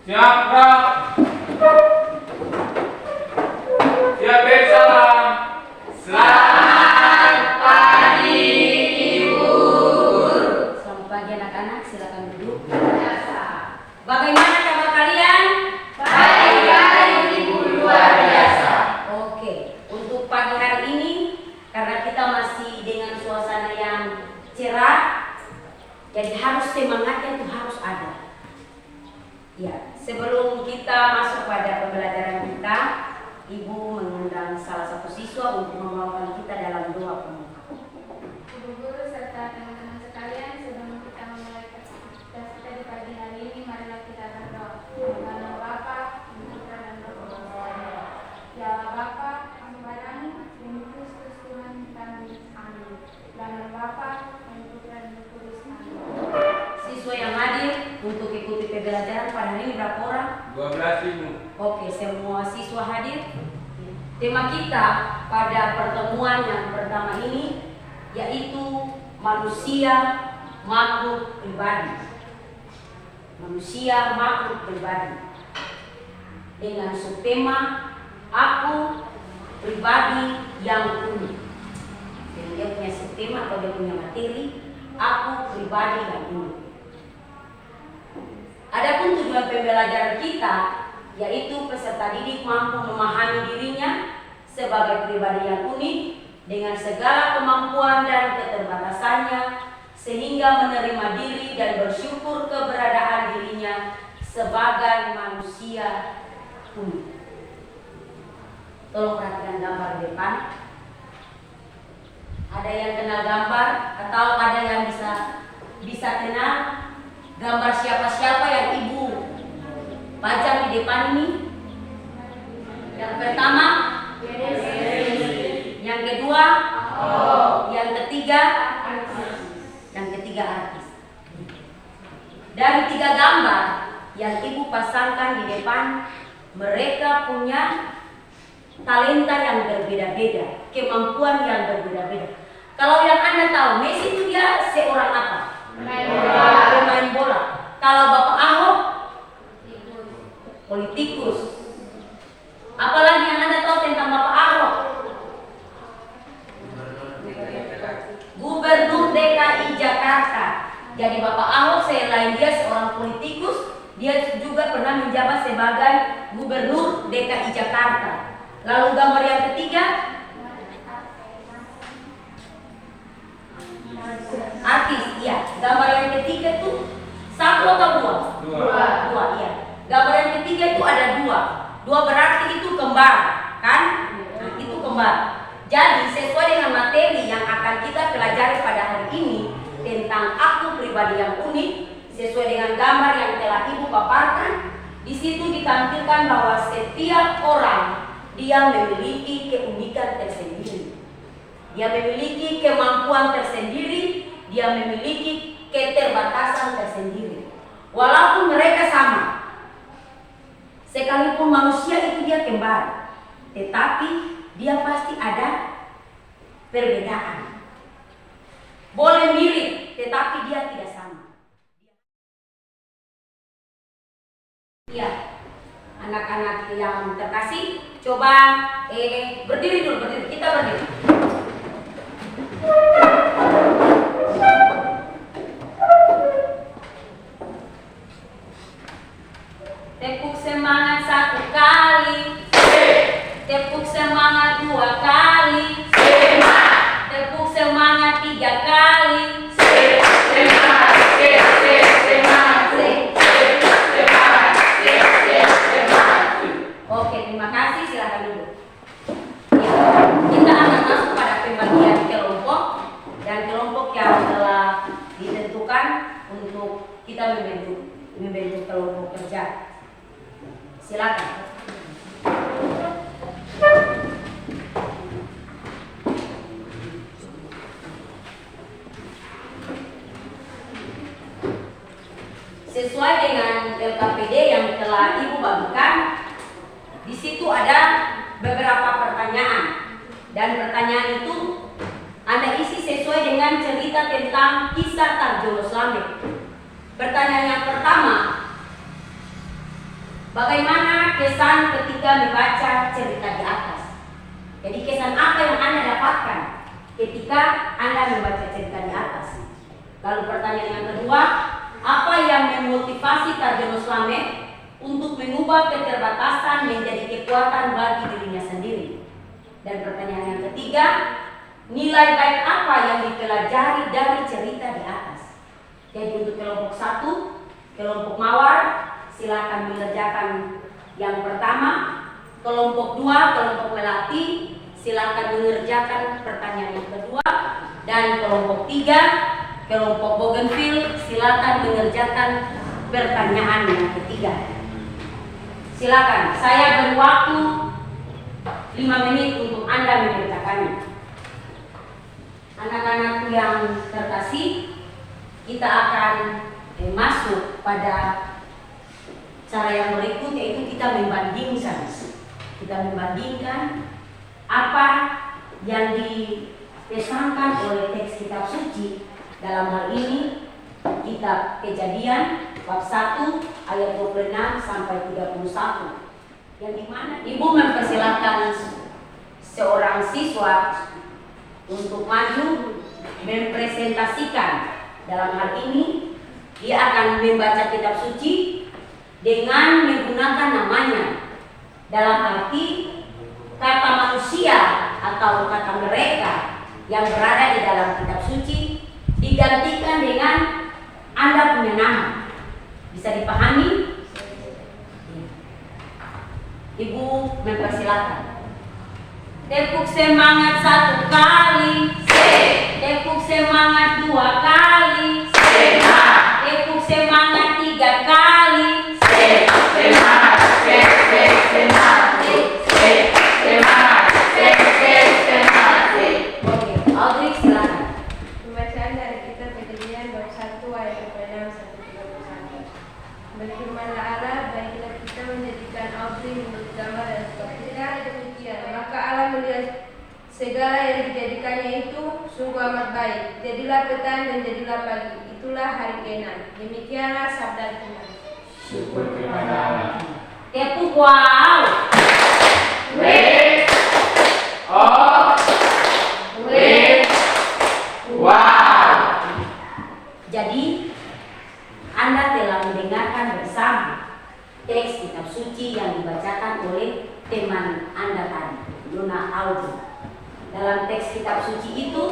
Siap, Kak. Siap, salam. Selamat pagi, Ibu. Selamat pagi anak-anak, silakan duduk. Bagaimana kabar kalian? Baik, Ibu, luar biasa. Oke, untuk pagi hari ini karena kita masih dengan suasana yang cerah, jadi harus semangatnya itu harus ada. Ya, sebelum kita masuk pada pembelajaran kita, Ibu mengundang salah satu siswa untuk membawakan kita dalam doa pembuka. Ibu guru serta teman-teman sekalian, sebelum kita memulai aktivitas kita di pagi hari ini, marilah kita berdoa. Dalam nama Bapa, dan Putra dan Roh Kudus. Ya Allah Bapa, kami barani demi Kristus Tuhan kami. Amin. Dalam nama Bapa, dan Putra dan Roh Kudus. Amin. Siswa yang hadir untuk ikuti pembelajaran pada hari ini berapa orang? 12, Ibu. Oke, semua siswa hadir. Tema kita pada pertemuan yang pertama ini yaitu manusia makhluk pribadi. Manusia makhluk pribadi. Dengan subtema aku pribadi yang unik. Dan dia punya subtema atau dia punya materi aku pribadi yang unik. Adapun tujuan pembelajaran kita yaitu peserta didik mampu memahami dirinya sebagai pribadi yang unik dengan segala kemampuan dan keterbatasannya sehingga menerima diri dan bersyukur keberadaan dirinya sebagai manusia unik. Tolong perhatikan gambar di depan. Ada yang kenal gambar atau ada yang bisa kenal gambar siapa-siapa yang Ibu pajang di depan ini? Yang pertama, yang kedua, yang ketiga, artis. Dari 3 gambar yang Ibu pasangkan di depan, mereka punya talenta yang berbeda-beda, kemampuan yang berbeda-beda. Kalau yang Anda tahu, Messi itu dia seorang apa? Pemain bola. Kalau Bapak Ahok, politikus. Apalagi yang Anda tahu tentang Bapak Ahok? Gubernur DKI Jakarta. Jadi Bapak Ahok selain dia seorang politikus, dia juga pernah menjabat sebagai Gubernur DKI Jakarta. Lalu gambar yang ketiga, artis. Iya, gambar yang ketiga itu satu atau dua? Dua, iya. Gambar yang ketiga itu ada dua berarti itu kembar, kan? Nah, itu kembar. Jadi sesuai dengan materi yang akan kita pelajari pada hari ini tentang aku pribadi yang unik, sesuai dengan gambar yang telah Ibu paparkan, di situ ditampilkan bahwa setiap orang dia memiliki keunikan tersendiri. Dia memiliki kemampuan tersendiri, dia memiliki keterbatasan tersendiri. Walaupun mereka sama, sekalipun manusia itu dia kembar, tetapi dia pasti ada perbedaan. Boleh mirip, tetapi dia tidak sama. Ya, anak-anak yang terkasih, coba berdiri dulu, kita berdiri. Tepuk semangat 1 kali. Tepuk semangat 2 kali. Tepuk semangat 3 kali. Oke, terima kasih, silakan duduk. Ya, kita akan masuk pada pembagian kelompok dan kelompok yang telah ditentukan untuk kita membentuk kelompok kerja. Silakan. Sesuai dengan LKPD yang telah Ibu bagikan, di situ ada beberapa pertanyaan dan pertanyaan itu Anda isi sesuai dengan cerita tentang kisah Tarjono Slamet. Pertanyaan yang pertama, bagaimana kesan ketika membaca cerita di atas? Jadi kesan apa yang Anda dapatkan ketika Anda membaca cerita di atas? Lalu pertanyaan yang kedua, apa yang memotivasi Tarjono Slamet untuk mengubah keterbatasan menjadi kekuatan bagi dirinya sendiri? Dan pertanyaan yang ketiga, nilai baik apa yang dipelajari dari cerita di atas? Jadi untuk kelompok 1, kelompok mawar, silakan mengerjakan yang pertama. Kelompok 2, kelompok melati, silakan mengerjakan pertanyaan yang kedua. Dan kelompok 3, kelompok bougainville, silakan mengerjakan pertanyaan yang ketiga. Silakan, saya beri waktu 5 menit untuk Anda mengerjakannya. Anak-anakku yang terkasih, kita akan masuk pada cara yang berikut, yaitu kita membandingkan. Kita membandingkan apa yang dipesankan oleh teks kitab suci. Dalam hal ini kitab Kejadian bab 1 ayat 26 sampai 31. Yang dimana Ibu mempersilahkan seorang siswa untuk maju mempresentasikan. Dalam hal ini dia akan membaca kitab suci dengan menggunakan namanya. Dalam arti kata manusia atau kata mereka yang berada di dalam kitab suci digantikan dengan Anda punya nama. Bisa dipahami? Ibu mempersilahkan. Tepuk semangat 1 kali. Tepuk semangat 2 kali. Tepuk semangat 3 kali. Oke, Audrey silakan. Pembacaan dari kitab Kejadian bab 1 ayat 26 sampai 31. Berfirmanlah Allah, baiklah kita menjadikan Audrey menurut gambar dan sepertinya demikian. Maka Allah melihat segala yang dijadikannya itu sungguh amat baik. Jadilah petang dan jadilah pagi. Itulah hari ke-6. Demikianlah sabda Tuhan. Syukur kepada Allah. Tepuk wow. Wow. Jadi Anda telah mendengarkan bersama teks kitab suci yang dibacakan oleh teman Anda tadi, Luna Audrey. Dalam teks kitab suci itu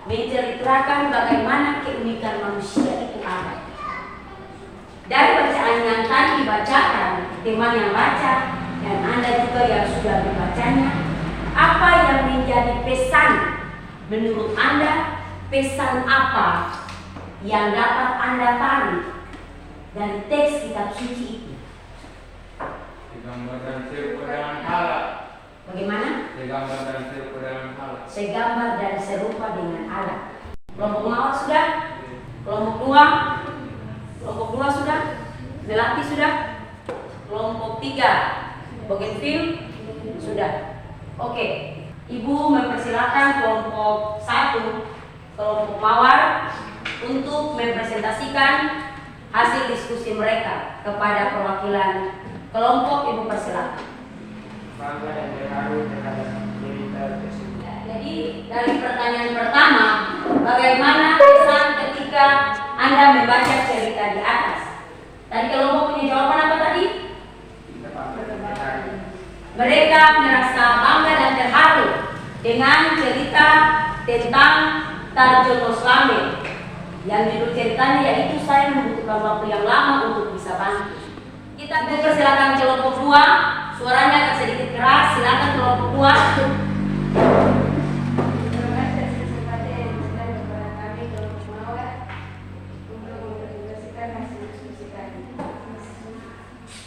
menceritakan bagaimana keunikan manusia itu ada. Dari bacaan yang tadi dibacakan, teman yang baca dan Anda juga yang sudah membacanya, apa yang menjadi pesan menurut Anda? Pesan apa yang dapat Anda tarik dari teks kitab suci itu? Segambar dan serupa dengan Allah. Bagaimana? Segambar dan serupa dengan Allah. Segambar dan serupa dengan Allah. Kelompok mawar sudah? Kelompok 2? Kelompok 2 sudah? Melati sudah? Kelompok 3 bougainville sudah? Oke, Ibu mempersilakan kelompok 1, kelompok mawar untuk mempresentasikan hasil diskusi mereka kepada perwakilan kelompok. Ibu persilakan. Bangga dan terharu terhadap cerita tersebut. Jadi dari pertanyaan pertama, bagaimana kesan ketika Anda membaca cerita di atas? Tadi kelompok punya jawaban apa tadi? Mereka merasa bangga dan terharu dengan cerita tentang Tarjono Slamet. Yang judul ceritanya yaitu saya membutuhkan waktu yang lama untuk bisa bantu. Kita persilakan kelompok 2, suaranya agak sedikit keras. Silakan kelompok 2. Terima kasih atas kesempatan yang diberikan kepada kami kelompok mawar untuk mempresentasikan hasil diskusi kami.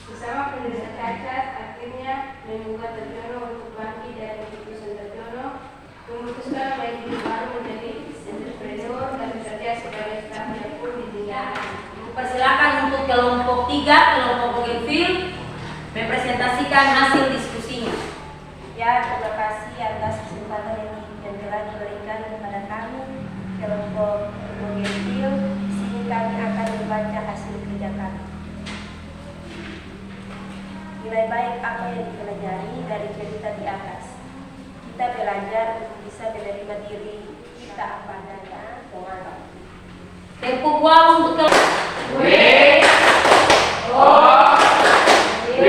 Bersama pendengar cacat, akhirnya membuka Tarjono untuk bangkit dari keputusan Tarjono, memutuskan baik diri baru menjadi entrepreneur dan bekerja sebagai staf yang pun ditinggalkan. Persilakan untuk kelompok 3, kelompok bougainville mempresentasikan hasil diskusinya. Ya, terima kasih atas kesempatan yang telah diberikan kepada kami kelompok bougainville. Di sini kami akan membaca apa yang dipelajari dari cerita di atas. Kita belajar untuk bisa menerima diri kita apa adanya dengan Tepuk wow untuk W O W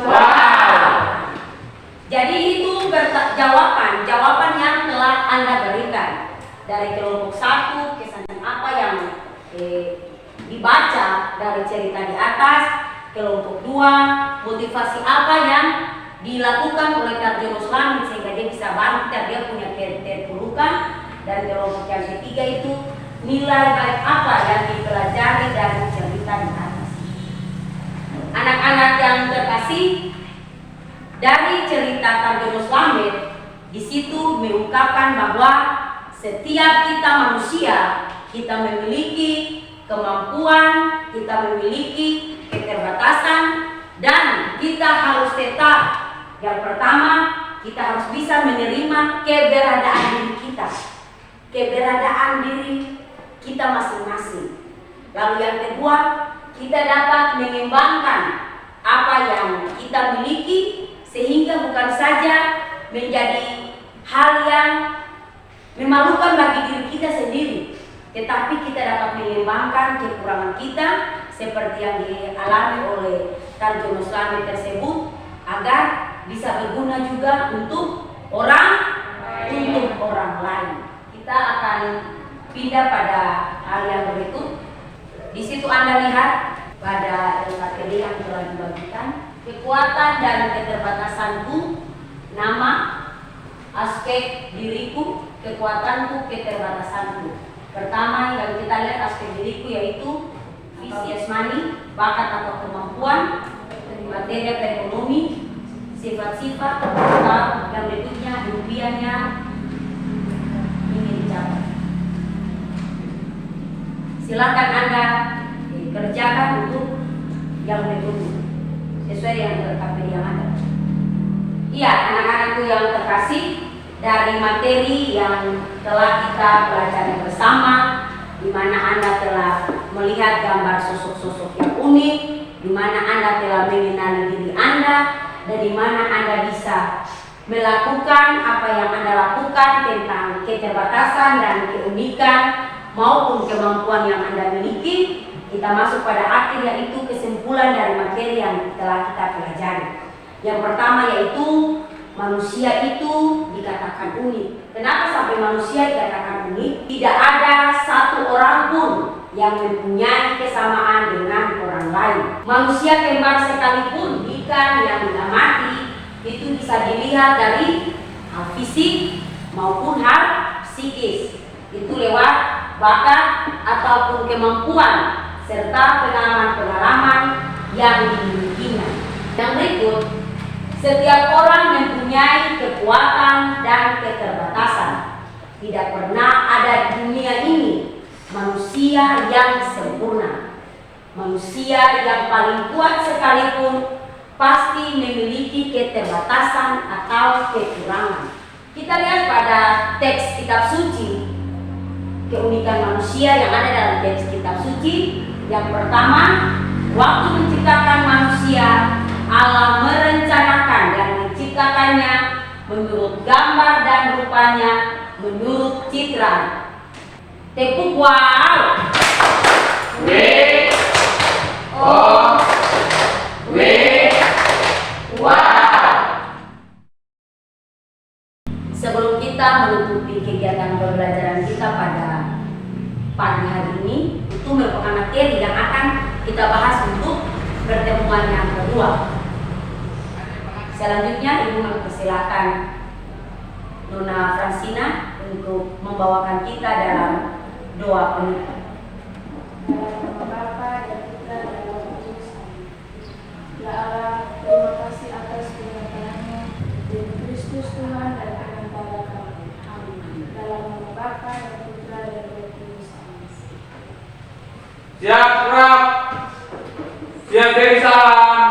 wow. Jadi itu jawaban yang telah Anda berikan dari kelompok 1, kesan apa yang dibaca dari cerita di atas, kelompok 2, motivasi apa yang dilakukan oleh Tarjono Slamet sehingga dia bisa bangkit, dia punya terpurukkan, dan kelompok yang ketiga itu nilai baik apa yang dipelajari dari cerita di atas. Anak-anak yang terkasih, dari cerita Tarjono Slamet di situ mengungkapkan bahwa setiap kita manusia, kita memiliki kemampuan, kita memiliki keterbatasan, dan kita harus tetap, yang pertama, kita harus bisa menerima keberadaan diri kita, keberadaan diri kita masing-masing. Lalu yang kedua, kita dapat mengembangkan apa yang kita miliki sehingga bukan saja menjadi hal yang memalukan bagi diri kita sendiri, tetapi kita dapat mengembangkan kekurangan kita seperti yang dialami oleh Tarjono Slamet tersebut agar bisa berguna juga untuk orang lain. Kita akan pindah pada hal yang berikut. Di situ Anda lihat pada materi yang telah dibagikan, kekuatan dan keterbatasanku, nama, aspek diriku, kekuatanku, keterbatasanku. Pertama yang kita lihat aspek diriku yaitu visi jasmani, bakat atau kemampuan, materi atau ekonomi, sifat-sifat atau yang berikutnya impiannya ingin dicapai. Silakan Anda kerjakan untuk yang berikutnya sesuai dengan KPD yang ada. Iya, anak-anakku yang terkasih, dari materi yang telah kita pelajari bersama, di mana Anda telah melihat gambar sosok-sosok yang unik, di mana Anda telah mengenali diri Anda, dan di mana Anda bisa melakukan apa yang Anda lakukan tentang keterbatasan dan keunikan maupun kemampuan yang Anda miliki. Kita masuk pada akhir, yaitu kesimpulan dari materi yang telah kita pelajari. Yang pertama yaitu manusia itu dikatakan unik. Kenapa sampai manusia dikatakan unik? Tidak ada satu orang pun yang mempunyai kesamaan dengan orang lain. Manusia kembar sekalipun ikan yang diamati itu bisa dilihat dari hal fisik maupun hal psikis. Itu lewat bakat ataupun kemampuan serta pengalaman-pengalaman yang dimilikinya. Yang berikut, setiap orang mempunyai kekuatan dan keterbatasan. Tidak pernah ada di dunia ini manusia yang sempurna. Manusia yang paling kuat sekalipun pasti memiliki keterbatasan atau kekurangan. Kita lihat pada teks kitab suci keunikan manusia yang ada dalam teks kitab suci. Yang pertama, waktu menciptakan manusia, Allah merencanakan dan menciptakannya menurut gambar dan rupanya, menurut citra. Tepuk wow. W O W wow. Sebelum kita menutupi kegiatan pembelajaran kita pada pagi hari ini, itu merupakan materi yang akan kita bahas untuk pertemuan yang kedua. Selanjutnya Ibu mempersilakan Nona Fransina untuk membawakan kita dalam doa penutup. Dalam nama Bapa dan Putra dan Roh Kudus. Ya Allah, terima kasih atas kenyataanmu demi Kristus Tuhan dan pengantara kami. Amin. Dalam nama Bapa dan Putra dan Roh Kudus. Amin. Siap gerak. Siap dari salam.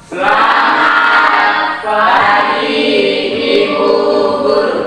Selamat pagi Ibu Guru.